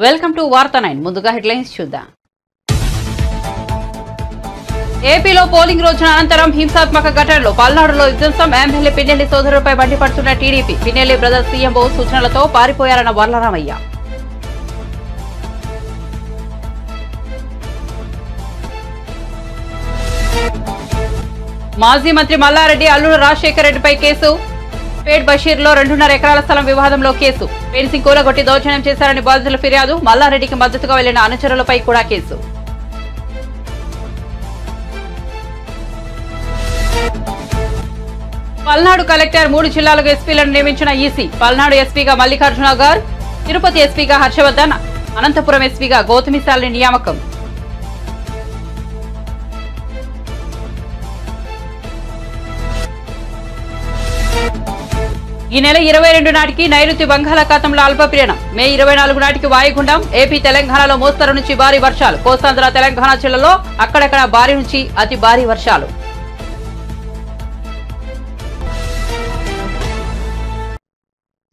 Welcome to వార్తా 9 ముందుగా headlines చూద్దాం. ఏపీలో పోలింగ్ రోజున అనంతరం హింసాత్మక ఘటనలు పల్నాడులో విధ్వంసం. ఎమ్మెల్యే పిన్నెల్లి సోదరులపై మండిపడుతున్న టీడీపీ. పిన్నెల్లి బ్రదర్స్ సీఎంఓ సూచనలతో పారిపోయారన్న వర్లరామయ్య. మాజీ మంత్రి మల్లారెడ్డి అల్లుడు రాజశేఖర రెడ్డిపై కేసు. పేట్ బషీర్లో 2.5 ఎకరాల స్థలం వివాదంలో కేసు. ఫెన్సింగ్ కూలగొట్టి దౌర్జన్యం చేశారని బాధితుల ఫిర్యాదు. మల్లారెడ్డికి మద్దతుగా వెళ్లిన అనుచరులపై కూడా కేసు. పల్నాడు కలెక్టర్ 3 జిల్లాలకు ఎస్పీలను నియమించిన ఈసీ. పల్నాడు ఎస్పీగా మల్లికార్జున గారు, తిరుపతి ఎస్పీగా హర్షవర్ధన్, అనంతపురం ఎస్పీగా గౌతమిశాలిని నియామకం. ఈ నెల 22 నాటికి నైరుతి బంగాళాఖాతంలో అల్పపీడనం. మే 24 నాటికి వాయుగుండం. ఏపీ తెలంగాణలో మోస్తరు నుంచి భారీ వర్షాలు. కోస్తాంధ్ర తెలంగాణ జిల్లాలో అక్కడక్కడ భారీ నుంచి అతి భారీ వర్షాలు.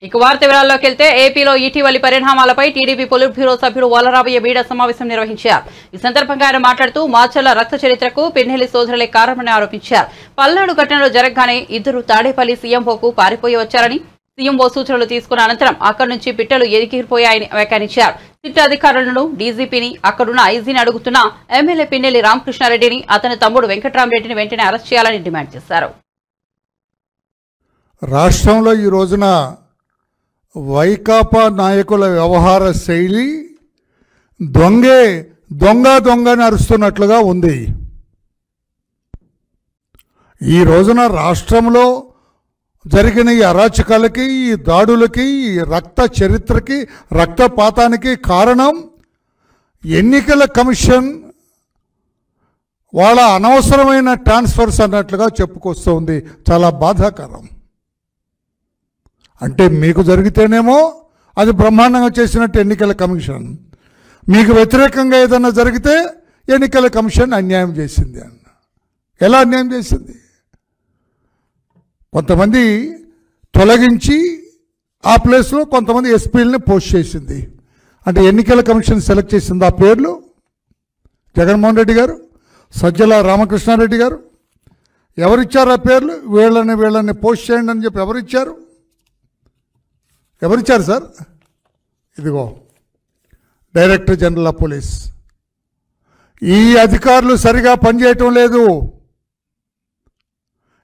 ఇక వార్త వివరాల్లోకి వెళ్తే ఏపీలో ఇటీవలి పరిణామాలపై టీడీపీ పొలిట్ బ్యూరో సభ్యుడు వర్లరామయ్య మీడియా సమావేశం నిర్వహించారు. ఈ సందర్భంగా ఆయన మాట్లాడుతూ మాచర్ల రక్త చరిత్రకు పిన్నెల్లి సోదరులే కారణమని ఆరోపించారు. పల్నాడు ఘటనలో జరగగానే ఇద్దరు తాడేపల్లి సీఎంఓకు పారిపోయి వచ్చారని, సీఎంఓ సూచనలు తీసుకున్న అనంతరం అక్కడి నుంచి పిట్టలు ఎదిగిపోయాయని వ్యాఖ్యానించారు. సిట్ అధికారులను, డీజీపీని, అక్కడున్న ఐజీని అడుగుతున్న ఎమ్మెల్యే పిన్నెల్లి రామకృష్ణారెడ్డిని, అతని తమ్ముడు వెంకట్రామరెడ్డిని వెంటనే అరెస్ట్ చేయాలని డిమాండ్ చేశారు. రాష్ట్రంలో ఈ రోజున వైకాపా నాయకుల వ్యవహార శైలి దొంగ నరుస్తున్నట్లుగా ఉంది. ఈ రోజున రాష్ట్రంలో జరిగిన ఈ అరాచకాలకి, ఈ దాడులకి, ఈ రక్త చరిత్రకి, రక్తపాతానికి కారణం ఎన్నికల కమిషన్ వాళ్ళ అనవసరమైన ట్రాన్స్ఫర్స్ అన్నట్లుగా చెప్పుకొస్తుంది. చాలా బాధాకరం. అంటే మీకు జరిగితేనేమో అది బ్రహ్మాండంగా చేసినట్టు ఎన్నికల కమిషన్, మీకు వ్యతిరేకంగా ఏదన్నా జరిగితే ఎన్నికల కమిషన్ అన్యాయం చేసింది అన్న. ఎలా అన్యాయం చేసింది? కొంతమంది తొలగించి ఆ ప్లేస్లో కొంతమంది ఎస్పీలని పోస్ట్ చేసింది. అంటే ఎన్నికల కమిషన్ సెలెక్ట్ చేసింది ఆ పేర్లు జగన్మోహన్ రెడ్డి గారు, సజ్జల రామకృష్ణారెడ్డి గారు. ఎవరిచ్చారు ఆ పేర్లు? వీళ్ళని పోస్ట్ చేయండి అని చెప్పి ఎవరిచ్చారు సార్? ఇదిగో డైరెక్టర్ జనరల్ ఆఫ్ పోలీస్. ఈ అధికారులు సరిగా పనిచేయటం లేదు.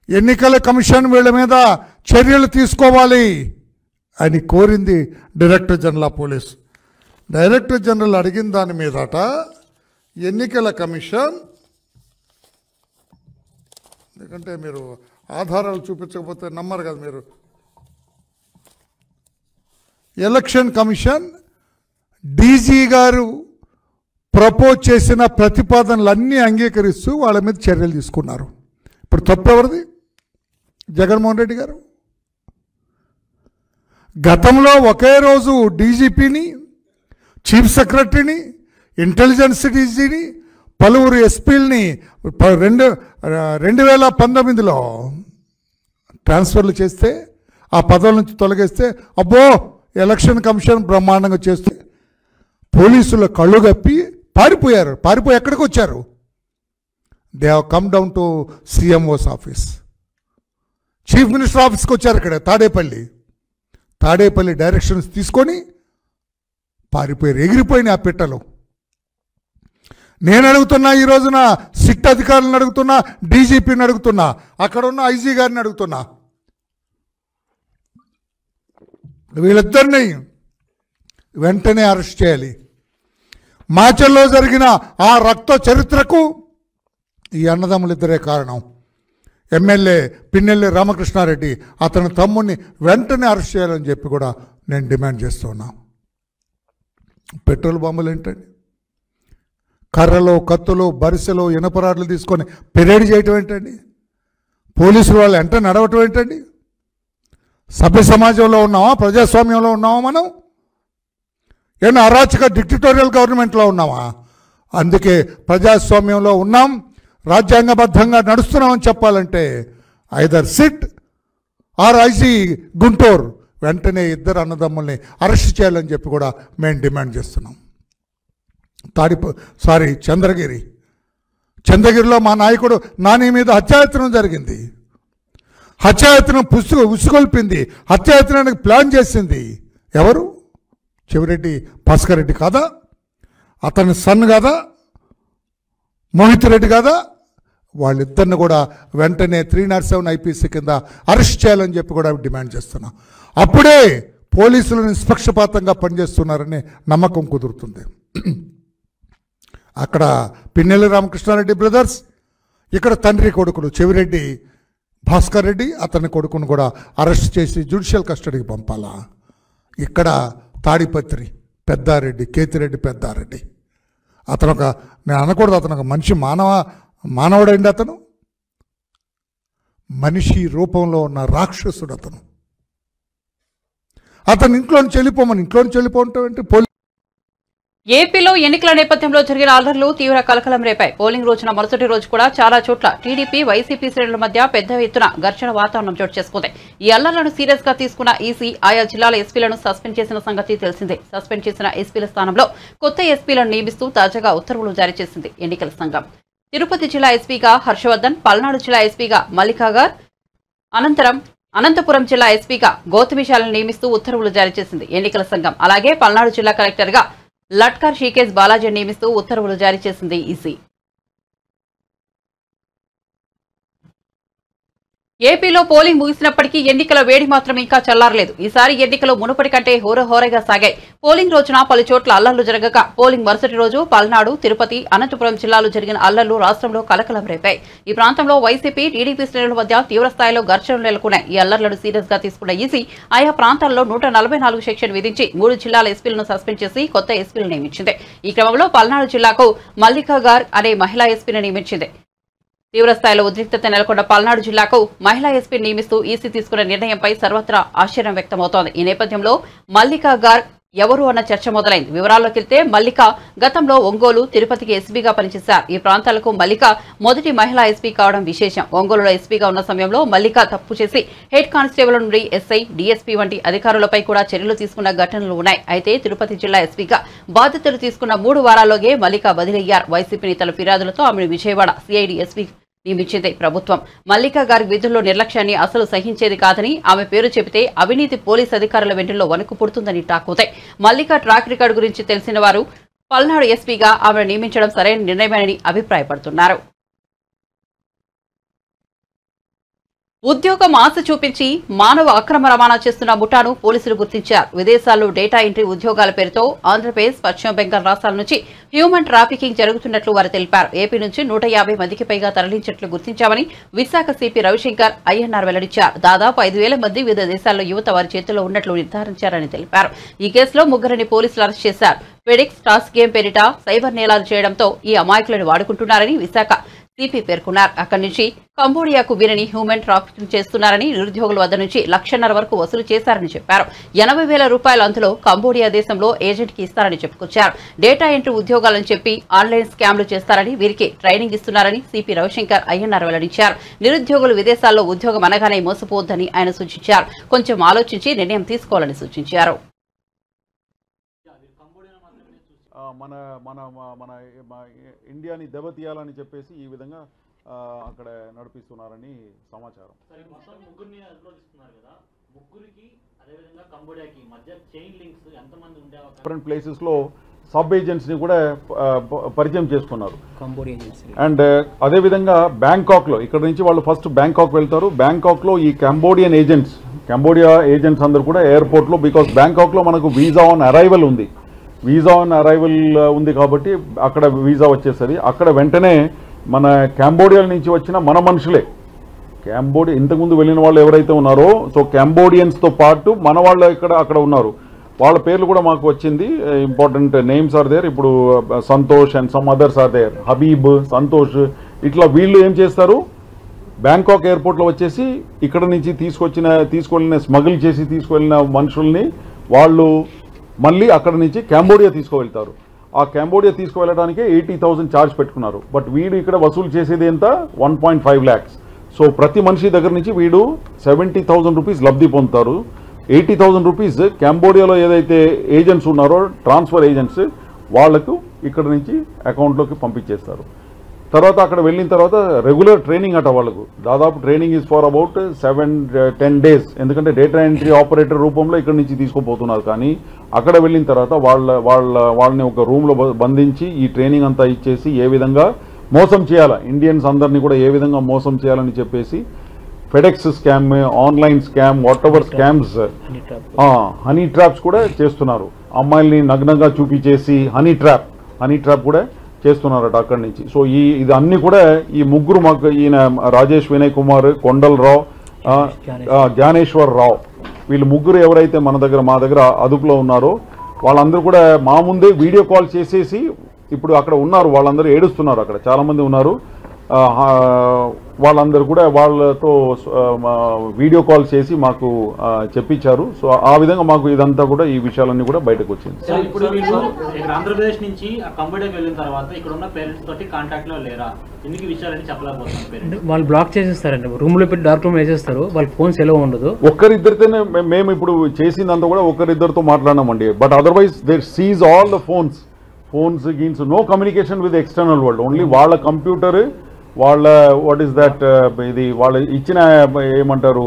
ఎన్నికల కమిషన్ వీళ్ళ మీద చర్యలు తీసుకోవాలి అని కోరింది director general of police. Director general అడిగిన దాని మీదట ఎన్నికల కమిషన్, ఎందుకంటే మీరు ఆధారాలు చూపించకపోతే నమ్మరు కదా మీరు. ఎలక్షన్ కమిషన్ డీజీ గారు ప్రపోజ్ చేసిన ప్రతిపాదనలన్నీ అంగీకరిస్తూ వాళ్ళ మీద చర్యలు తీసుకున్నారు. ఇప్పుడు తప్పు ఎవరిది? జగన్మోహన్ రెడ్డి గారు. గతంలో ఒకే రోజు డీజీపీని, చీఫ్ సెక్రటరీని, ఇంటెలిజెన్స్ డీజీని, పలువురు ఎస్పీలని 2019లో ట్రాన్స్ఫర్లు చేస్తే, ఆ పదవుల నుంచి తొలగిస్తే అబ్బో ఎలక్షన్ కమిషన్ బ్రహ్మాండంగా చేస్తే పోలీసులు కళ్ళు కప్పి పారిపోయారు. పారిపోయి ఎక్కడికి వచ్చారు? They have come down to CMO's office, chief minister ఆఫీస్కి వచ్చారు. ఇక్కడ తాడేపల్లి డైరెక్షన్స్ తీసుకొని పారిపోయారు. ఎగిరిపోయిన ఆ పిట్టలు. నేను అడుగుతున్నా, ఈ రోజున సిట్ అధికారులను అడుగుతున్నా, డీజీపీని అడుగుతున్నా, అక్కడ ఉన్న ఐజీ గారిని అడుగుతున్నా, వీళ్ళిద్దరిని వెంటనే అరెస్ట్ చేయాలి. మాచల్లో జరిగిన ఆ రక్త చరిత్రకు ఈ అన్నదమ్ములిద్దరే కారణం. ఎమ్మెల్యే పిన్నెల్లి రామకృష్ణారెడ్డి, అతని తమ్ముడిని వెంటనే అరెస్ట్ చేయాలని చెప్పి కూడా నేను డిమాండ్ చేస్తున్నా. పెట్రోల్ బాంబులు ఏంటండి? కర్రలు, కత్తులు, బరిసెలు, ఇనపరాడ్లు తీసుకొని పెరేడ్ చేయటం ఏంటండి? పోలీసులు వాళ్ళు వెంట నడవటం ఏంటండి? సభ్య సమాజంలో ఉన్నామా? ప్రజాస్వామ్యంలో ఉన్నామా? మనం ఏమన్నా అరాచక డిక్టటోరియల్ గవర్నమెంట్లో ఉన్నామా? అందుకే ప్రజాస్వామ్యంలో ఉన్నాం, రాజ్యాంగబద్ధంగా నడుస్తున్నామని చెప్పాలంటే either sit or IG Guntur వెంటనే ఇద్దరు అన్నదమ్ముల్ని అరెస్ట్ చేయాలని చెప్పి కూడా మేము డిమాండ్ చేస్తున్నాం. చంద్రగిరిలో మా నాయకుడు నాని మీద హత్యాయత్నం జరిగింది. హత్యాయత్నం ఉసుగొల్పింది, హత్యాయత్నానికి ప్లాన్ చేసింది ఎవరు? చెవిరెడ్డి భాస్కర్ రెడ్డి కాదా? అతని సన్ కాదా? మోహిత్ రెడ్డి కాదా? వాళ్ళిద్దరిని కూడా వెంటనే 307 IPC కింద అరెస్ట్ చేయాలని చెప్పి కూడా డిమాండ్ చేస్తున్నాం. అప్పుడే పోలీసులు నిష్పక్షపాతంగా పనిచేస్తున్నారని నమ్మకం కుదురుతుంది. అక్కడ పిన్నెల్లి రామకృష్ణారెడ్డి బ్రదర్స్, ఇక్కడ తండ్రి కొడుకులు చెవిరెడ్డి భాస్కర్ రెడ్డి అతని కొడుకును కూడా అరెస్ట్ చేసి జ్యుడిషియల్ కస్టడీకి పంపాలా? ఇక్కడ తాడిపత్రి పెద్దారెడ్డి, కేతిరెడ్డి పెద్దారెడ్డి, నేను అనకూడదు, అతను ఒక మానవుడండి. అతను మనిషి రూపంలో ఉన్న రాక్షసుడు. అతను ఇంట్లోంచి వెళ్ళిపోమంటే ఏపీలో ఎన్నికల నేపథ్యంలో జరిగిన అల్లర్లు తీవ్ర కలకలం రేపాయి. పోలింగ్ రోజున మరుసటి రోజు కూడా చాలా చోట్ల టీడీపీ, వైసీపీ శ్రేణుల మధ్య పెద్ద ఎత్తున ఘర్షణ వాతావరణం చోటు చేసుకుంది. ఈ అల్లర్లను సీరియస్ గా తీసుకున్న ఈసీ ఆయా జిల్లాల ఎస్పీలను సస్పెండ్ చేసిన సంగతి తెలిసిందే. సస్పెండ్ చేసిన ఎస్పీల స్థానంలో కొత్త ఎస్పీలను నియమిస్తూ తాజాగా ఉత్తర్వులు జారీ చేసింది ఎన్నికల సంఘం. తిరుపతి జిల్లా ఎస్పీగా హర్షవర్ధన్, పల్నాడు జిల్లా ఎస్పీగా మల్లికాగార్, అనంతపురం జిల్లా ఎస్పీగా గౌతమిశాలను నియమిస్తూ ఉత్తర్వులు జారీ చేసింది ఎన్నికల సంఘం. అలాగే పల్నాడు జిల్లా కలెక్టర్గా లట్కర్ షీకేజ్ బాలాజీ నియమిస్తూ ఉత్తర్వులు జారీ చేసింది ఈసీ. ఏపీలో పోలింగ్ ముగిసినప్పటికీ ఎన్నికల వేడి మాత్రం ఇంకా చల్లారలేదు. ఈసారి ఎన్నికలు మునుపటి కంటే హోరహోరగా సాగాయి. పోలింగ్ రోజున పలు చోట్ల అల్లర్లు జరగక పోలింగ్ మరుసటి రోజు పల్నాడు, తిరుపతి, అనంతపురం జిల్లాలో జరిగిన అల్లర్లు రాష్ట్రంలో కలకలం రేపాయి. ఈ ప్రాంతంలో వైసీపీ, టీడీపీ శ్రేణుల మధ్య తీవ్రస్థాయిలో ఘర్షణలు నెలకొన్నాయి. ఈ అల్లర్లను సీరియస్ గా తీసుకున్న ఈసీ ఆయా ప్రాంతాల్లో 144 సెక్షన్ విధించి 3 జిల్లాల ఎస్పీలను సస్పెండ్ చేసి కొత్త ఎస్పీలను నియమించింది. ఈ క్రమంలో పల్నాడు జిల్లాకు మల్లికాగార్ అనే మహిళా ఎస్పీని నియమించింది. తీవ్రస్థాయిలో ఉద్రిక్తత నెలకొన్న పల్నాడు జిల్లాకు మహిళా ఎస్పీ నియమిస్తూ ఈసీ తీసుకున్న నిర్ణయంపై సర్వత్రా ఆశ్చర్యం వ్యక్తమవుతోంది. ఈ నేపథ్యంలో మల్లికా గార్ ఎవరు అన్న చర్చ మొదలైంది. వివరాల్లోకి వెళ్తే మల్లిక గతంలో ఒంగోలు, తిరుపతికి ఎస్పీగా పనిచేశారు. ఈ ప్రాంతాలకు మల్లిక మొదటి మహిళా ఎస్పీ కావడం విశేషం. ఒంగోలులో ఎస్పీగా ఉన్న సమయంలో మల్లిక తప్పు చేసి హెడ్ కానిస్టేబుల్ నుండి ఎస్ఐ, డీఎస్పీ వంటి అధికారులపై కూడా చర్యలు తీసుకున్న ఘటనలు ఉన్నాయి. అయితే తిరుపతి జిల్లా ఎస్పీగా బాధ్యతలు తీసుకున్న 3 వారాల్లోగే మల్లిక బదిలయ్యారు. వైసీపీ నేతల ఫిర్యాదులతో ఆమెను విజయవాడ సిఐడి ఎస్పీ నియమించింది ప్రభుత్వం. మల్లికా గారి విధుల్లో నిర్లక్ష్యాన్ని అసలు సహించేది కాదని, ఆమె పేరు చెబితే అవినీతి పోలీసు అధికారుల వెంటలో వణుకు పుడుతుందని టాక్ అవుతాయి. మల్లికా ట్రాక్ రికార్డు గురించి తెలిసిన వారు పల్నాడు ఎస్పీగా ఆమెను నియమించడం సరైన నిర్ణయమని అభిప్రాయపడుతున్నారు. ఉద్యోగం ఆశ చూపించి మానవ అక్రమ రవాణా చేస్తున్న ముఠాను పోలీసులు గుర్తించారు. విదేశాల్లో డేటా ఎంట్రీ ఉద్యోగాల పేరుతో ఆంధ్రప్రదేశ్, పశ్చిమ బెంగాల్ రాష్ట్రాల నుంచి హ్యూమన్ ట్రాఫికింగ్ జరుగుతున్నట్లు వారు తెలిపారు. ఏపీ నుంచి 150 మందికి పైగా తరలించినట్లు గుర్తించామని విశాఖ సిపి రవిశంకర్ అయ్యన్నార్ వెల్లడించారు. దాదాపు 5,000 మంది వివిధ దేశాల్లో యువత వారి చేతుల్లో ఉన్నట్లు నిర్ధారించారని తెలిపారు. ఈ కేసులో 3 పోలీసులు అరెస్ట్ చేశారు. ఫెడిక్స్ టాస్ గేమ్ పేరిట సైబర్ నేరాలు చేయడంతో ఈ అమాయకులను వాడుకుంటున్నారని విశాఖ సిపి పేర్కొన్నారు. అక్కడి నుంచి కంబోడియాకు వీరిని హ్యూమన్ ట్రాఫికింగ్ చేస్తున్నారని, నిరుద్యోగుల వద్ద నుంచి 1,50,000 వరకు వసూలు చేశారని చెప్పారు. 80,000 రూపాయలు అందులో కంబోడియా దేశంలో ఏజెంట్కి ఇస్తారని చెప్పుకొచ్చారు. డేటా ఎంట్రీ ఉద్యోగాలను చెప్పి ఆన్లైన్ స్కామ్లు చేస్తారని, వీరికి ట్రైనింగ్ ఇస్తున్నారని సిపి రవిశంకర్ అయ్యన్నార్ వెల్లడించారు. నిరుద్యోగులు విదేశాల్లో ఉద్యోగం అనగానే మోసపోవద్దని ఆయన సూచించారు. కొంచెం ఆలోచించి నిర్ణయం తీసుకోవాలని సూచించారు. మన మన మన ఇండియాని దెబ్బతీయాలని చెప్పేసి ఈ విధంగా అక్కడ నడిపిస్తున్నారని సమాచారం. డిఫరెంట్ ప్లేసెస్లో సబ్ ఏజెంట్స్ని కూడా పరిచయం చేసుకున్నారు. అండ్ అదేవిధంగా బ్యాంకాక్లో, ఇక్కడ నుంచి వాళ్ళు ఫస్ట్ బ్యాంకాక్ వెళ్తారు. బ్యాంకాక్లో ఈ కంబోడియా ఏజెంట్స్ అందరూ కూడా ఎయిర్పోర్ట్లో, బికాస్ బ్యాంకాక్లో మనకు వీసా ఆన్ అరైవల్ ఉంది. కాబట్టి అక్కడ వీసా వచ్చేస్తుంది. అక్కడ వెంటనే మన కంబోడియా నుంచి వచ్చిన మన మనుషులే, ఇంతకుముందు వెళ్ళిన వాళ్ళు ఎవరైతే ఉన్నారో, సో కంబోడియన్స్తో పాటు మన వాళ్ళు అక్కడ ఉన్నారు. వాళ్ళ పేర్లు కూడా మాకు వచ్చింది. Important names are there. ఇప్పుడు Santosh and some others are there, Habib, Santosh, ఇట్లా వీళ్ళు ఏం చేస్తారు, బ్యాంకాక్ ఎయిర్పోర్ట్లో వచ్చేసి ఇక్కడ నుంచి తీసుకెళ్ళిన స్మగుల్ చేసి తీసుకువెళ్ళిన మనుషుల్ని వాళ్ళు మళ్ళీ అక్కడ నుంచి కంబోడియా తీసుకువెళ్తారు. ఆ కంబోడియా తీసుకువెళ్ళడానికి 80,000 ఛార్జ్ పెట్టుకున్నారు. బట్ వీడు ఇక్కడ వసూలు చేసేది ఎంత, 1.5 lakhs. సో ప్రతి మనిషి దగ్గర నుంచి వీడు 70,000 రూపీస్ లబ్ధి పొందుతారు. 80,000 రూపీస్ కంబోడియాలో ఏదైతే ఏజెంట్స్ ఉన్నారో ట్రాన్స్ఫర్ ఏజెంట్స్ వాళ్ళకు ఇక్కడ నుంచి అకౌంట్లోకి పంపించేస్తారు. తర్వాత అక్కడ వెళ్ళిన తర్వాత రెగ్యులర్ ట్రైనింగ్ అట వాళ్ళకు. దాదాపు training is for about 7-10 days. ఎందుకంటే డేటా ఎంట్రీ ఆపరేటర్ రూపంలో ఇక్కడ నుంచి తీసుకుపోతున్నారు. కానీ అక్కడ వెళ్ళిన తర్వాత వాళ్ళని ఒక రూమ్లో బంధించి ఈ ట్రైనింగ్ అంతా ఇచ్చేసి ఏ విధంగా మోసం చేయాలా, ఇండియన్స్ అందరినీ కూడా ఏ విధంగా మోసం చేయాలని చెప్పేసి FedEx scam, online scam, what ever scams, honey traps కూడా చేస్తున్నారు. అమ్మాయిల్ని నగ్నంగా చూపించేసి హనీ ట్రాప్ కూడా చేస్తున్నారట అక్కడి నుంచి. సో ఇది అన్ని కూడా ఈ ముగ్గురు మాకు ఈయన రాజేష్ వినయ్ కుమార్, కొండలరావు, జ్ఞానేశ్వర్ రావు, వీళ్ళు ముగ్గురు ఎవరైతే మా దగ్గర అదుపులో ఉన్నారో వాళ్ళందరూ కూడా మా ముందే వీడియో కాల్ చేసేసి ఇప్పుడు అక్కడ ఉన్నారు. వాళ్ళందరూ ఏడుస్తున్నారు. అక్కడ చాలామంది ఉన్నారు. వాళ్ళందరూ కూడా వాళ్ళతో వీడియో కాల్ చేసి మాకు చెప్పించారు. సో ఆ విధంగా మాకు ఇదంతా కూడా ఈ విషయాలన్నీ కూడా బయటకు వచ్చింది. ఆంధ్రప్రదేశ్ నుంచి కంప్యూటర్కి వెళ్ళిన తర్వాత ఇక్కడ ఉన్న పేరెంట్స్ తోటి కాంటాక్ట్ లో లేరా? ఎందుకు విషయాలని చెప్పలేకపోతున్నారు? వాళ్ళు బ్లాక్ చేసేస్తారండి, రూమ్ లో పెట్టి డార్క్ రూమ్ వేసేస్తారు. వాళ్ళ ఫోన్స్ ఎలా ఉండదు. ఒక్కరిద్దరితోనే మేము ఇప్పుడు చేసిందంతా కూడా ఒకరిద్దరితో మాట్లాడినామండి. But otherwise they seize all the phones గీన్స్, no communication with external world. Only వాళ్ళ కంప్యూటర్, వాళ్ళ వాట్ ఈస్ దట్, ఇది వాళ్ళ ఇచ్చిన ఏమంటారు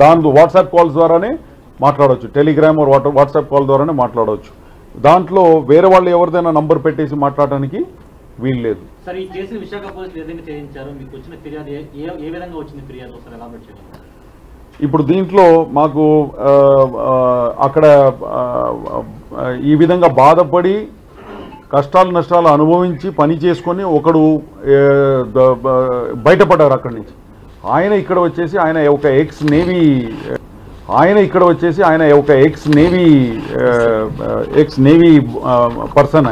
దాని వాట్సాప్ కాల్స్ ద్వారానే మాట్లాడవచ్చు. టెలిగ్రామ్ వాట్సాప్ కాల్ ద్వారానే మాట్లాడవచ్చు. దాంట్లో వేరే వాళ్ళు ఎవరిదైనా నంబర్ పెట్టేసి మాట్లాడడానికి వీలు లేదు. సార్, ఈ కేసు విశాఖ పోలీసులు ఏదైనా చేయించారు, మీకు వచ్చిన ఫిర్యాదు ఏ విధంగా వచ్చింది? ఫిర్యాదు ఒకసారి ఎలాబరేట్ చేయండి. ఇప్పుడు దీంట్లో మాకు అక్కడ ఈ విధంగా బాధపడి కష్టాలు నష్టాలు అనుభవించి పని చేసుకొని ఒకడు బయటపడ్డారు అక్కడి నుంచి. ఆయన ఇక్కడ వచ్చేసి ఆయన ఒక ఎక్స్ నేవీ పర్సన్.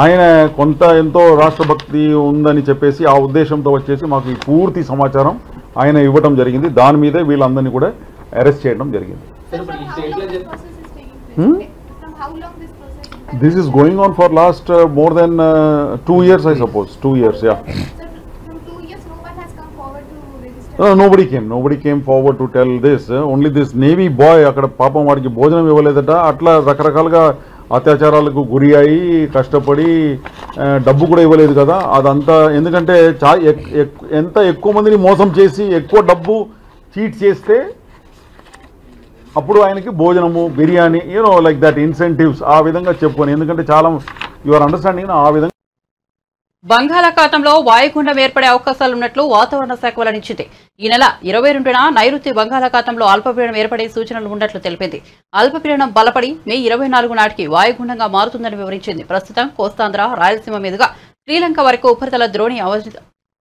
ఆయన కొంత ఎంతో రాష్ట్రభక్తి ఉందని చెప్పేసి ఆ ఉద్దేశంతో వచ్చేసి మాకు ఈ పూర్తి సమాచారం ఆయన ఇవ్వటం జరిగింది. దాని మీదే వీళ్ళందరినీ కూడా అరెస్ట్ చేయడం జరిగింది. This is going on for last more than 2 years, I suppose. 2 years, yeah. So from 2 years, no one has come forward to register. Nobody came forward to tell this. Only this Navy boy, అక్కడ పాపం వాడికి భోజనం ఇవ్వలేదట. అట్లా రకరకాలుగా అత్యాచారాలకు గురి అయి కష్టపడి డబ్బు కూడా ఇవ్వలేదు కదా. అదంతా ఎందుకంటే ఎంత ఎక్కువ మందిని మోసం చేసి ఎక్కువ డబ్బు చీట్ చేస్తే అప్పుడు ఆయనకి భోజనము, బిర్యానీ, లైక్ దట్ ఇన్సెంటివ్స్ ఆ విధంగా చెప్పుకొని, ఎందుకంటే చాలా యువర్ అండర్స్టాండింగ్ ఆ విధంగా. బంగాళాఖాతంలో వాయుగుండం ఏర్పడే అవకాశాలున్నట్లు వాతావరణ శాఖ వెల్లడించింది. ఈ నెల 22న నైరుతి బంగాళాఖాతంలో అల్పపీడనం ఏర్పడే సూచనలు ఉన్నట్లు తెలిపింది. అల్పపీడనం బలపడి మే 24 నాటికి వాయుగుండంగా మారుతుందని వివరించింది. ప్రస్తుతం కోస్తాంధ్ర, రాయలసీమ మీదుగా శ్రీలంక వరకు ఉపరితల ద్రోణి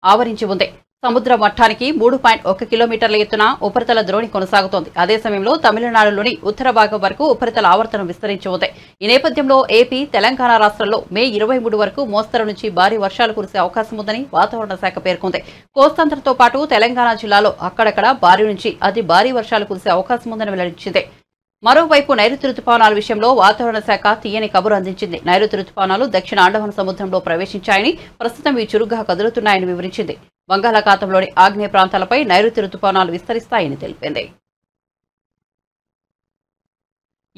ఆవరించి ఉంది. సముద్ర మట్టానికి 3.1 కిలోమీటర్ల ఎత్తున ఉపరితల ద్రోణి కొనసాగుతోంది. అదే సమయంలో తమిళనాడులోని ఉత్తర భాగం వరకు ఉపరితల ఆవర్తనం విస్తరించి ఉంది. ఈ నేపథ్యంలో ఏపీ, తెలంగాణ రాష్ట్రాల్లో మే 23 వరకు మోస్తరు నుంచి భారీ వర్షాలు కురిసే అవకాశం ఉందని వాతావరణ శాఖ పేర్కొంది. కోస్తాంధ్రతో పాటు తెలంగాణ జిల్లాలో అక్కడక్కడ భారీ నుంచి అతి భారీ వర్షాలు కురిసే అవకాశం ఉందని వెల్లడించింది. మరోవైపు నైరుతి రుతుపవనాల విషయంలో వాతావరణ శాఖ తీయని కబురు అందించింది. నైరుతి రుతుపవనాలు దక్షిణ అండమాన్ సముద్రంలో ప్రవేశించాయని, ప్రస్తుతం ఇవి చురుగ్గా కదులుతున్నాయని వివరించింది. బంగాళాఖాతంలోని ఆగ్నేయ ప్రాంతాలపై నైరుతి రుతుపవనాలు విస్తరిస్తాయని తెలిపింది.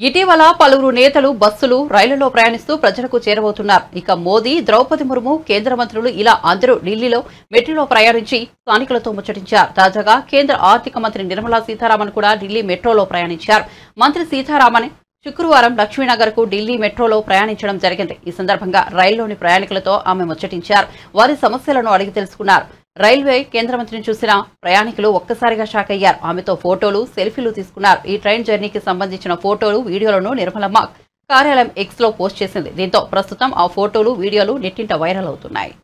ఇటీవల పలువురు నేతలు బస్సులు, రైళ్లలో ప్రయాణిస్తూ ప్రజలకు చేరబోతున్నారు. ఇక మోదీ, ద్రౌపది ముర్ము, కేంద్ర మంత్రులు ఇలా అందరూ ఢిల్లీలో మెట్రోలో ప్రయాణించి స్థానికులతో ముచ్చటించారు. తాజాగా కేంద్ర ఆర్థిక మంత్రి నిర్మలా సీతారామన్ కూడా ఢిల్లీ మెట్రోలో ప్రయాణించారు. మంత్రి సీతారామన్ శుక్రవారం లక్ష్మీనగర్ కు ఢిల్లీ మెట్రోలో ప్రయాణించడం జరిగింది. ఈ సందర్భంగా రైల్లోని ప్రయాణికులతో ఆమె ముచ్చటించారు. వారి సమస్యలను అడిగి తెలుసుకున్నారు. రైల్వే కేంద్ర మంత్రిని చూసిన ప్రయాణికులు ఒక్కసారిగా షాక్ అయ్యారు. ఆమెతో ఫోటోలు, సెల్ఫీలు తీసుకున్నారు. ఈ ట్రైన్ జర్నీకి సంబంధించిన ఫోటోలు, వీడియోలను నిర్మలమ్మ కార్యాలయం ఎక్స్ లో పోస్ట్ చేసింది. దీంతో ప్రస్తుతం ఆ ఫోటోలు, వీడియోలు నెట్టింట వైరల్ అవుతున్నాయి.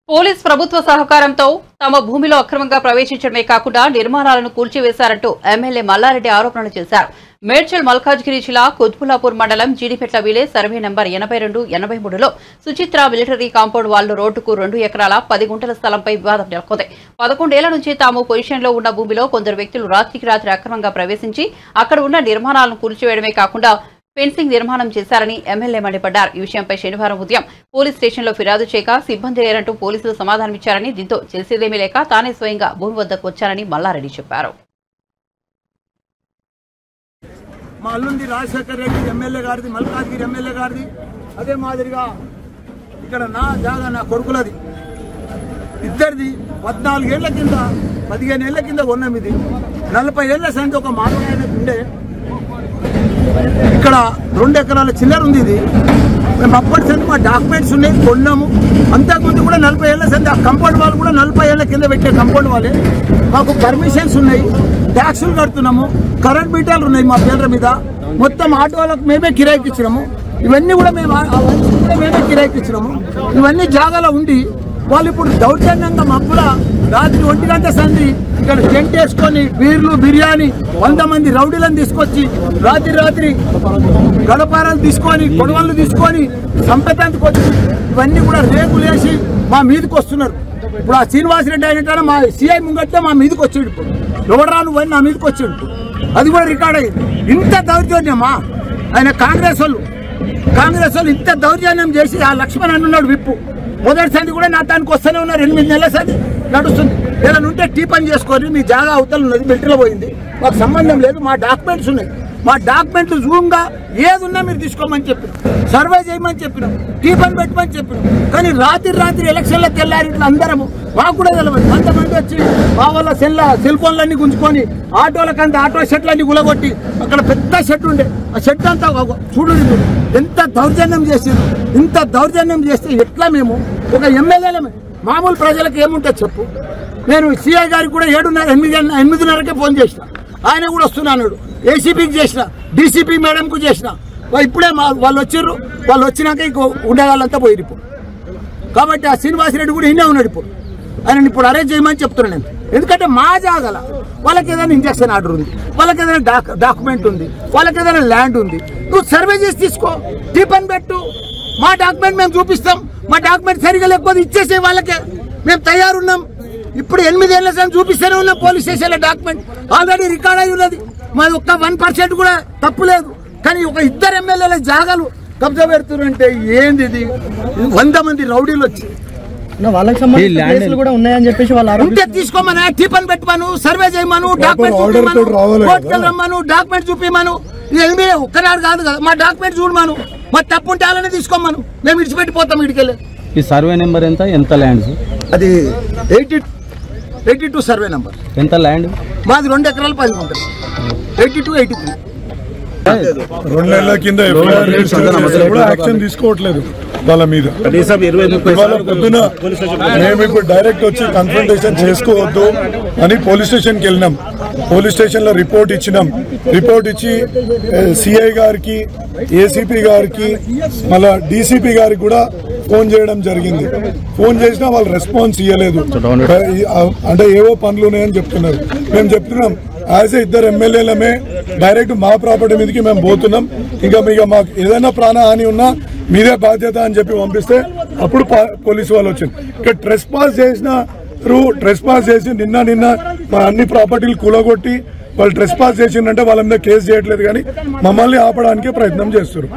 పోలీస్ ప్రభుత్వ సహకారంతో తమ భూమిలో అక్రమంగా ప్రవేశించడమే కాకుండా నిర్మాణాలను కూల్చివేశారంటూ ఎమ్మెల్యే మల్లారెడ్డి ఆరోపణలు చేశారు. మేడ్చల్ మల్కాజ్గిరి జిల్లా కుత్బులాపూర్ మండలం జీడిపెట్ల విలేజ్ సర్వే నంబర్ 82-83లో సుచిత్ర మిలిటరీ కాంపౌండ్ వాల్ రోడ్డుకు 2 ఎకరాల 10 గుంటల స్థలంపై వివాదం నెలకొంది. 11 ఏళ్ల నుంచి తాము పొజిషన్లో ఉన్న భూమిలో కొందరు వ్యక్తులు రాత్రికి రాత్రి అక్రమంగా ప్రవేశించి అక్కడ ఉన్న నిర్మాణాలను కూల్చివేయడమే కాకుండా ఫెన్సింగ్ నిర్మాణం చేశారని ఎమ్మెల్యే మండిపడ్డారు. ఈ విషయంపై శనివారం ఉదయం పోలీస్ స్టేషన్లో ఫిర్యాదు చేయగా సిబ్బంది లేరంటూ పోలీసులు సమాధానమిచ్చారని, దీంతో చేసేదేమీ లేక తానే స్వయంగా భూమి వద్దకు వచ్చానని మల్లారెడ్డి చెప్పారు. మా అల్లుంది రాజశేఖర్ రెడ్డి ఎమ్మెల్యే గారిది, మల్కాజ్గిరి ఎమ్మెల్యే గారిది. అదే మాదిరిగా ఇక్కడ నా జాగా నా కొడుకులది, ఇద్దరిది 14 ఏళ్ల కింద 15 ఏళ్ల కింద కొన్నాం. ఇది 40 ఏళ్ల సంఖ్య ఒక మానవాయనకు ఉండే. ఇక్కడ 2 ఎకరాల చిల్లర ఉంది. ఇది మేము అప్పటి సంది మా డాక్యుమెంట్స్ ఉన్నాయి, కొన్నాము. అంతకుముందు కూడా 40 ఏళ్ల సంది ఆ కంపౌండ్ వాళ్ళు కూడా 40 ఏళ్ల కింద పెట్టే కంపౌండ్ వాళ్ళే. మాకు పర్మిషన్స్ ఉన్నాయి, ట్యాక్సులు కడుతున్నాము, కరెంట్ మీటర్లు ఉన్నాయి మా పేర్ల మీద. మొత్తం ఆటో వాళ్ళకు మేమే కిరాయికి ఇచ్చినాము. ఇవన్నీ కూడా మేమే కిరాయికి ఇచ్చినాము. ఇవన్నీ జాగాలో ఉండి వాళ్ళు ఇప్పుడు దౌర్జన్యంగా మబ్బుల రాత్రి 1 గంట సంది ఇక్కడ టెంట్ వేసుకొని బీర్లు బిర్యానీ 100 మంది రౌడీలను తీసుకొచ్చి రాత్రి గడపారాలు తీసుకొని గొడవలు తీసుకొని సంపేతానికి వచ్చి ఇవన్నీ కూడా రేకులు వేసి మా మీదకి వస్తున్నారు. ఇప్పుడు ఆ శ్రీనివాసరెడ్డి అయినట్టు మా సిఐ ముంగట్టే మా మీదకి వచ్చాడు. ఇప్పుడు ఎవడరాను పోయి నా మీదకి వచ్చాడు. అది కూడా రికార్డ్ అయ్యింది. ఇంత దౌర్జన్యమా ఆయన కాంగ్రెస్ వాళ్ళు ఇంత దౌర్జన్యం చేసి ఆ లక్ష్మణ్ అన్నాడు విప్పు మొదటి సంది కూడా నా దానికి వస్తూనే ఉన్నారు. 8 నెలల సంది నడుస్తుంది. ఏదైనా ఉంటే టీ పని చేసుకొని మీ జాగా అవతల ఉన్నది, మిలిటరీలో పోయింది, మాకు సంబంధం లేదు. మా డాక్యుమెంట్స్ ఉన్నాయి, మా డాక్యుమెంట్లు జూమ్గా ఏదున్నా మీరు తీసుకోమని చెప్పినాం, సర్వే చేయమని చెప్పినాం, టీ పని పెట్టమని చెప్పినాం. కానీ రాత్రి ఎలక్షన్లో తెల్లారి ఇట్లా అందరము మాకు కూడా తెలియదు. 100 మంది వచ్చి మా వాళ్ళ సెల్ ఫోన్లన్నీ గుంజుకొని ఆటోలకంతా ఆటో షెట్లన్నీ గులగొట్టి అక్కడ పెద్ద షెడ్ ఉండే ఆ షెడ్ అంతా చూడు ఎంత దౌర్జన్యం చేసింది. ఇంత దౌర్జన్యం చేస్తే ఎట్లా మేము ఒక ఎమ్మెల్యేలమే మామూలు ప్రజలకు ఏముంటుంది చెప్పు. నేను సిఐ గారికి కూడా 8:30కే ఫోన్ చేసిన, ఆయన కూడా వస్తున్నాడు. ఏసీపీకి చేసిన, డీసీపీ మేడంకు చేసిన. ఇప్పుడే వాళ్ళు వచ్చిర్రు. వాళ్ళు వచ్చినాక ఇంకో ఉండేవాళ్ళంతా పోయిరు ఇప్పుడు. కాబట్టి ఆ శ్రీనివాసరెడ్డి కూడా ఇన్నే ఉన్నాడు. ఇప్పుడు ఆయన ఇప్పుడు అరేంజ్ చేయమని చెప్తున్నాను నేను. ఎందుకంటే మా జాగల వాళ్ళకి ఏదైనా ఇంజక్షన్ ఆర్డర్ ఉంది, వాళ్ళకి ఏదైనా డాక్యుమెంట్ ఉంది, వాళ్ళకి ఏదైనా ల్యాండ్ ఉంది. నువ్వు సర్వే చేసి తీసుకో, టీ పని పెట్టు, మా డాక్యుమెంట్ మేము చూపిస్తాం. మా డాక్యుమెంట్ సరిగా లేకపోతే ఇచ్చేసే వాళ్ళకే మేము తయారున్నాం. ఇప్పుడు 8 ఏళ్ల సంగతి చూపిస్తూనే ఉన్నాం. పోలీస్ స్టేషన్లో డాక్యుమెంట్ ఆల్రెడీ రికార్డ్ అయి ఉన్నది. మాది ఒక్క 1% కూడా తప్పు లేదు. కానీ ఒక 2 ఎమ్మెల్యేల జాగాలు కబ్జా పెడుతున్నారంటే ఏంది ఇది? 100 మంది రౌడీలు వచ్చి వాళ్ళకి సంబంధించి కూడా ఉన్నాయని చెప్పేసి వాళ్ళు ఉంటే తీసుకోమను, టీ పని పెట్టమను, సర్వే చేయమను, డాక్యుమెంట్ చూపిమను, కోర్టుకు రమ్మను, డాక్యుమెంట్ చూపిమను. ఇది ఒక్కనాడు కాదు కదా, మా డాక్యుమెంట్ చూడమను. మా తప్పు ఉంటే అలానే తీసుకోమను, మేము విడిచిపెట్టిపోతాం ఇడికెళ్ళి. ఈ సర్వే నెంబర్ ఎంత ల్యాండ్? అది 82 సర్వే నెంబర్. ఎంత ల్యాండ్? మాది 2 ఎకరాలు 10 గుంటలు. 82, 83. 2 నెలల కింద యాక్షన్ తీసుకోవట్లేదు వాళ్ళ మీద. పొద్దున మేము ఇప్పుడు డైరెక్ట్ వచ్చి కన్ఫ్రంటేషన్ చేసుకోవద్దు అని పోలీస్ స్టేషన్కి వెళ్ళినాం. పోలీస్ స్టేషన్లో రిపోర్ట్ ఇచ్చినాం. రిపోర్ట్ ఇచ్చి సిఐ గారికి, ఏసీపీ గారికి, మళ్ళా డీసీపీ గారికి కూడా ఫోన్ చేయడం జరిగింది. ఫోన్ చేసినా వాళ్ళు రెస్పాన్స్ ఇవ్వలేదు. అంటే ఏవో పనులు ఉన్నాయని చెప్తున్నారు. మేము చెప్తున్నాం యాజ్ ఏ 2 ఎమ్మెల్యేలమే డైరెక్ట్ మా ప్రాపర్టీ మీదకి మేము పోతున్నాం. ఇంకా మాకు ఏదైనా ప్రాణహాని ఉన్నా మీదే బాధ్యత అని చెప్పి పంపిస్తే అప్పుడు పోలీసు వాళ్ళు వచ్చింది. ఇక్కడ ట్రెస్పాస్ చేసి నిన్న మా అన్ని ప్రాపర్టీలు కూలగొట్టి వాళ్ళు ట్రెస్పాస్ చేసిందంటే వాళ్ళ మీద కేసు చేయట్లేదు, కానీ మమ్మల్ని ఆపడానికే ప్రయత్నం చేస్తారు.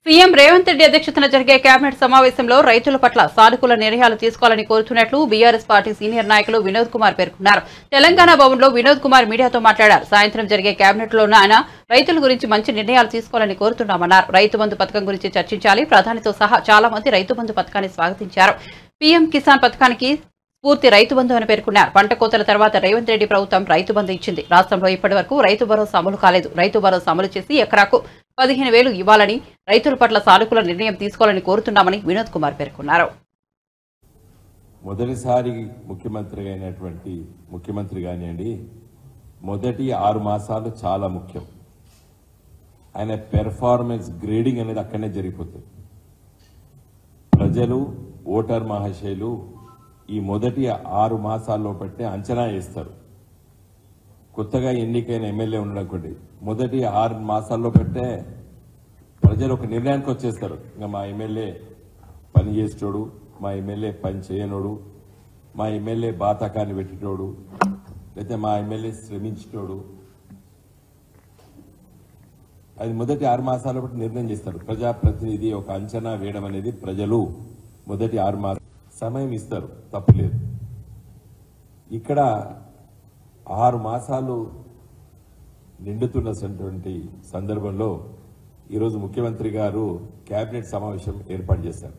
సీఎం రేవంత్ రెడ్డి అధ్యక్షతన జరిగే కేబినెట్ సమావేశంలో రైతుల పట్ల సానుకూల నిర్ణయాలు తీసుకోవాలని కోరుతున్నట్లు బీఆర్ఎస్ పార్టీ సీనియర్ నాయకులు వినోద్ కుమార్ పేర్కొన్నారు. తెలంగాణ భవన్లో వినోద్ కుమార్ మీడియాతో మాట్లాడారు. సాయంత్రం జరిగే కేబినెట్ లోనూ ఆయన రైతుల గురించి మంచి నిర్ణయాలు తీసుకోవాలని కోరుతున్నామన్నారు. రైతు బంధు పథకం గురించి చర్చించాలి. ప్రధానితో సహా చాలా మంది రైతు బంధు పథకాన్ని స్వాగతించారు. పీఎం కిసాన్ పథకానికి పూర్తి రైతు బంధు అని పేర్కొన్నారు. పంట కోతల తర్వాత రేవంత్ రెడ్డి ప్రభుత్వం రైతు బంధు ఇచ్చింది. రాష్ట్రంలో ఇప్పటి వరకు రైతు భరోసా అమలు కాలేదు. రైతు భరోసా అమలు చేసి ఎకరాకు 15,000 ఇవ్వాలని, రైతుల పట్ల సానుకూల నిర్ణయం తీసుకోవాలని కోరుతున్నామని వినోద్ కుమార్ పేర్కొన్నారు. మొదటిసారి ముఖ్యమంత్రి కానివ్వండి, మొదటి 6 మాసాలు చాలా ముఖ్యం. ఆయన పెర్ఫార్మెన్స్ గ్రేడింగ్ అనేది అక్కడనే జరిగిపోతుంది. ప్రజలు ఓటర్ మహాశయులు ఈ మొదటి 6 మాసాల్లో పట్టే అంచనా వేస్తారు. కొత్తగా ఎన్నికైన ఎమ్మెల్యే ఉండడం మొదటి 6 మాసాల్లో పట్టే ప్రజలు ఒక నిర్ణయానికి వచ్చేస్తారు. ఇంకా మా ఎమ్మెల్యే పని చేసేటోడు, మా ఎమ్మెల్యే పని చేయనోడు, మా ఎమ్మెల్యే బాతకాన్ని పెట్టేటోడు, లేకపోతే మా ఎమ్మెల్యే శ్రమించేటోడు, అది మొదటి 6 మాసాల బట్టి నిర్ణయం చేస్తారు. ప్రజాప్రతినిధి ఒక అంచనా వేయడం అనేది ప్రజలు మొదటి 6 మాసాలు సమయం ఇస్తారు, తప్పులేదు. ఇక్కడ 6 మాసాలు నిండుతున్నటువంటి సందర్భంలో ఈరోజు ముఖ్యమంత్రి గారు కేబినెట్ సమావేశం ఏర్పాటు చేశారు.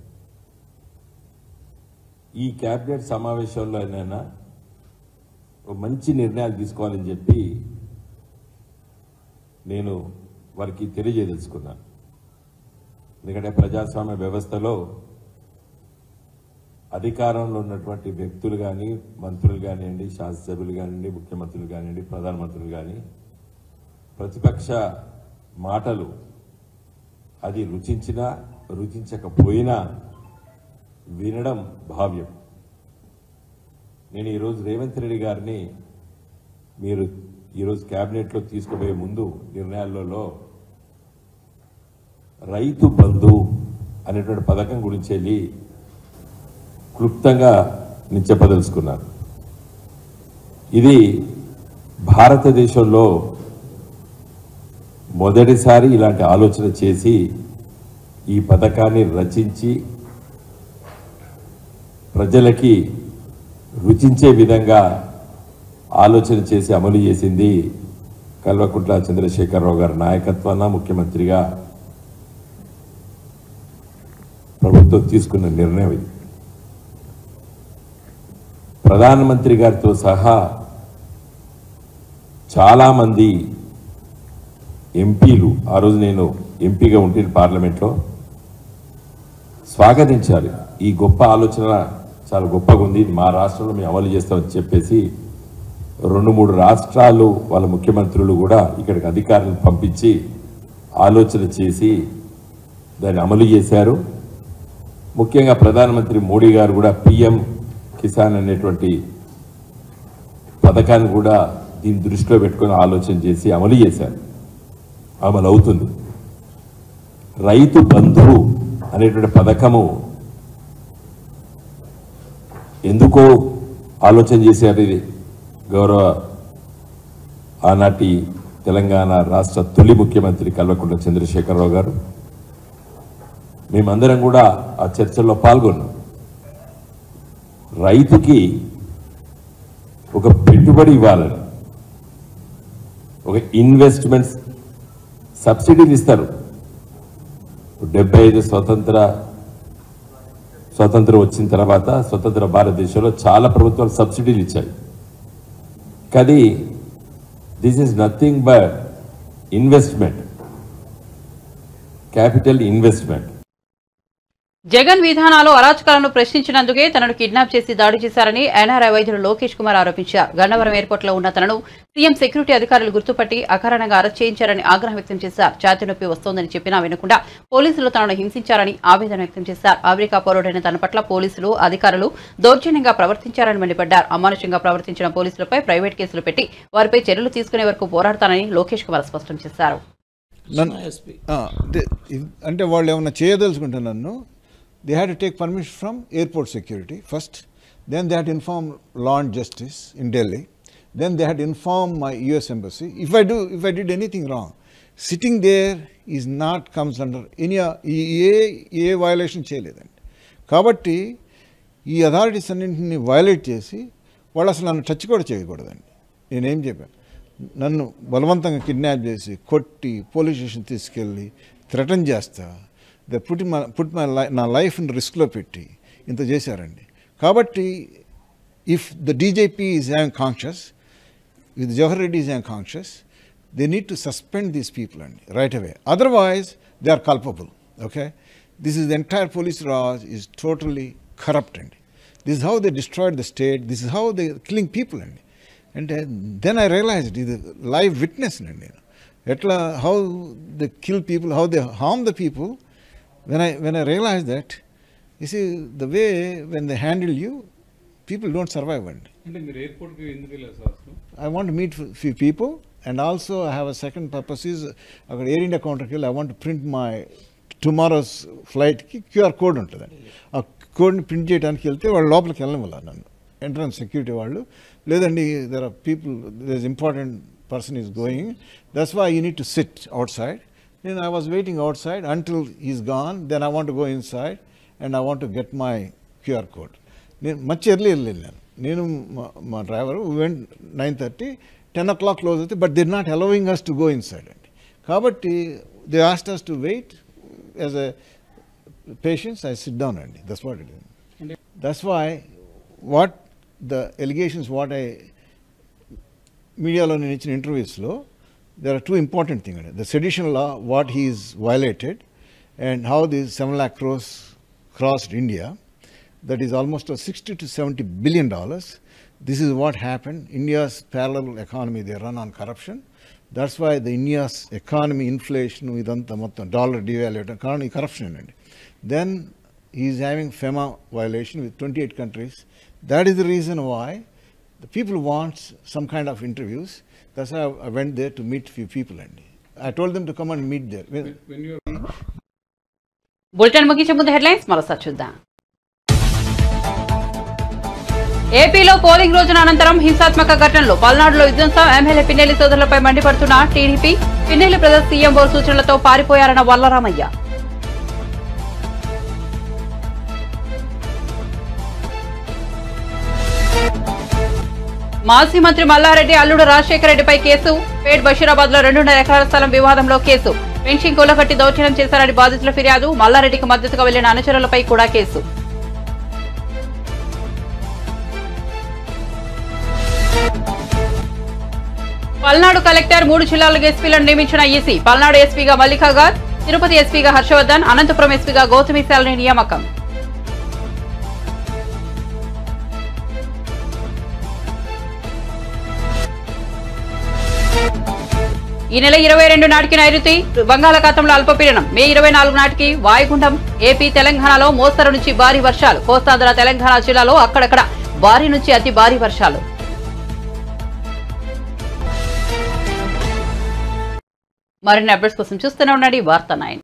ఈ కేబినెట్ సమావేశంలో అయినా మంచి నిర్ణయాలు తీసుకోవాలని చెప్పి నేను వారికి తెలియజేయదలుచుకున్నాను. ఎందుకంటే ప్రజాస్వామ్య వ్యవస్థలో అధికారంలో ఉన్నటువంటి వ్యక్తులు కానీ, మంత్రులు కానివ్వండి, శాసనసభ్యులు కానివ్వండి, ముఖ్యమంత్రులు కానివ్వండి, ప్రధానమంత్రులు కానీ ప్రతిపక్ష మాటలు అది రుచించినా రుచించకపోయినా వినడం భావ్యం. నేను ఈరోజు రేవంత్ రెడ్డి గారిని మీరు ఈరోజు కేబినెట్లో తీసుకుపోయే ముందు నిర్ణయాలలో రైతు బంధు అనేటువంటి పథకం గురించి వెళ్ళి క్లుప్తంగా నేను చెప్పదలుచుకున్నాను. ఇది భారతదేశంలో మొదటిసారి ఇలాంటి ఆలోచన చేసి ఈ పథకాన్ని రచించి ప్రజలకి రుచించే విధంగా ఆలోచన చేసి అమలు చేసింది కల్వకుంట్ల చంద్రశేఖరరావు గారి నాయకత్వాన ముఖ్యమంత్రిగా ప్రభుత్వం తీసుకున్న నిర్ణయం ఇది. ప్రధానమంత్రి గారితో సహా చాలామంది ఎంపీలు, ఆ రోజు నేను ఎంపీగా ఉంటే పార్లమెంట్లో, స్వాగతించారు. ఈ గొప్ప ఆలోచన చాలా గొప్పగా ఉంది, మా రాష్ట్రంలో మేము అమలు చేస్తామని చెప్పేసి 2-3 రాష్ట్రాలు వాళ్ళ ముఖ్యమంత్రులు కూడా ఇక్కడికి అధికారులను పంపించి ఆలోచన చేసి దాన్ని అమలు చేశారు. ముఖ్యంగా ప్రధానమంత్రి మోడీ గారు కూడా పిఎం కిసాన్ అనేటువంటి పథకాన్ని కూడా దీన్ని దృష్టిలో పెట్టుకొని ఆలోచన చేసి అమలు చేశారు, అమలు అవుతుంది. రైతు బంధు అనేటువంటి పథకము ఎందుకో ఆలోచన చేశారు. ఇది గౌరవ ఆనాటి తెలంగాణ రాష్ట్ర తొలి ముఖ్యమంత్రి కల్వకుంట్ల చంద్రశేఖరరావు గారు, మేమందరం కూడా ఆ చర్చల్లో పాల్గొన్నాం. రైతుకి ఒక పెట్టుబడి ఇవ్వాలని, ఒక ఇన్వెస్ట్మెంట్స్ సబ్సిడీలు ఇస్తారు. 75 స్వతంత్రం వచ్చిన తర్వాత స్వతంత్ర భారతదేశంలో చాలా ప్రభుత్వాలు సబ్సిడీలు ఇచ్చాయి. కానీ this is nothing but investment, capital investment. Jagan విధానాలు అరాచకాలను ప్రశ్నించినందుకే తనను కిడ్నాప్ చేసి దాడి చేశారని ఎన్ఆర్ఐ వైద్యుడు లోకేష్ కుమార్ ఆరోపించారు. గన్నవరం ఎయిర్పోర్ట్లో ఉన్న తనను సీఎం సెక్యూరిటీ అధికారులు గుర్తుపట్టి అకారణంగా అరెస్ట్ చేయించారని ఆగ్రహం వ్యక్తం చేశారు. ఛాతీ నొప్పి వస్తోందని చెప్పినా వినకుండా పోలీసులు తనను హింసించారని ఆవేదన వ్యక్తం చేశారు. అమెరికా పౌరుడైన తన పట్ల పోలీసులు అధికారులు దౌర్జన్యంగా ప్రవర్తించారని మండిపడ్డారు. అమానుషంగా ప్రవర్తించిన పోలీసులపై ప్రైవేట్ కేసులు పెట్టి వారిపై చర్యలు తీసుకునే వరకు పోరాడతానని లోకేష్ కుమార్ స్పష్టం చేశారు. అంటే వాళ్ళు ఏమన్నా చేయదలుచుకుంటే నన్ను they had to take permission from airport security first, then they had to inform law and justice in Delhi, then they had to inform my US embassy. If I did anything wrong, sitting there is not comes under any violation చేయలేదండి. కాబట్టి ఈ authorities అన్నింటినీ violate చేసి వాళ్ళు అసలు నన్ను touch కూడా చేయకూడదండి. నేనేం చెప్పాను, నన్ను బలవంతంగా కిడ్నాప్ చేసి కొట్టి పోలీస్ స్టేషన్ తీసుకెళ్ళి థ్రెటన్ చేస్తా, నా లైఫ్ రిస్క్లో పెట్టి ఇంత చేశారండి. కాబట్టి if the DGP is hang conscious, with Jawahar Reddy is hang conscious, they need to suspend these people అండి right away, otherwise they are culpable. Okay, this is the entire police raj is totally corrupt అండి. This is how they destroyed the state, this is how they killing people అండి. అంటే then I realised, ఇది live witness అండి నేను, ఎట్లా how they kill people, how they harm the people. When I realized that, You see, the way when they handle you, people don't survive. I want to meet few people, and also I have a second purpose is Air India counter I want to print my tomorrow's flight QR code untadandi. Aa code ni print cheyadaniki velte vallu lopaliki vellanilla nannu entrance security vallu ledandi there are people, there is important person is going, that's why you need to sit outside. Then I was waiting outside until he's gone, then I want to go inside and I want to get my QR code. Much early nenu ma driver went 9:30, 10 o'clock close aithe, but they're not allowing us to go inside. Kabatti they asked us to wait. As a patient, I sit down and that's what it is. That's why what the allegations, what I media lo in interviews lo, there are two important things. The sedition law, what he is violated, and how these 7 lakh crores crossed India. That is almost $60 to $70 billion. This is what happened. India's parallel economy, they run on corruption. That's why the India's economy, inflation, dollar devaluation, corruption. Then he is having FEMA violation with 28 countries. That is the reason why the people want some kind of interviews. That's why I went there to meet few people. I told them to come and meet there. Bulletin ముగించే ముందు headlines మరోసారి చూద్దాం. ఏపీలో polling రోజున అనంతరం హింసాత్మక ఘటనలు, పల్నాడులో విధ్వంసం, ఎమ్మెల్యే పిన్నెల్లి సోదరులపై మండిపడుతున్న టీడీపీ, పిన్నెల్లి బ్రదర్స్ సీఎంఓ సూచనలతో పారిపోయారన్న వల్లరామయ్య. మాజీ మంత్రి మల్లారెడ్డి అల్లుడు రాజశేఖర రెడ్డిపై కేసు, పేట్ బషీరాబాద్ లో 2.5 ఎకరాల స్థలం వివాదంలో కేసు, పెన్షన్ కూలగట్టి దౌర్జన్యం చేశారని బాధితుల ఫిర్యాదు, మల్లారెడ్డికి మద్దతుగా వెళ్లిన అనుచరులపై కూడా కేసు. పల్నాడు కలెక్టర్ 3 జిల్లాలకు ఎస్పీలను నియమించిన ఈసీ, పల్నాడు ఎస్పీగా మల్లికాగార్, తిరుపతి ఎస్పీగా హర్షవర్ధన్, అనంతపురం ఎస్పీగా గౌతమిశాలని నియామకం. ఈ నెల 22 నాటికి నైరుతి బంగాళాఖాతంలో అల్పపీడనం, మే 24 నాటికి వాయుగుండం. ఏపీ తెలంగాణలో మోస్తరు నుంచి భారీ వర్షాలు, కోస్తాంధ్ర తెలంగాణ జిల్లాలో అక్కడక్కడ భారీ నుంచి అతి భారీ వర్షాలు. మరిన్ని అప్డేట్స్ కోసం చూస్తూనే ఉండండి వార్త 9.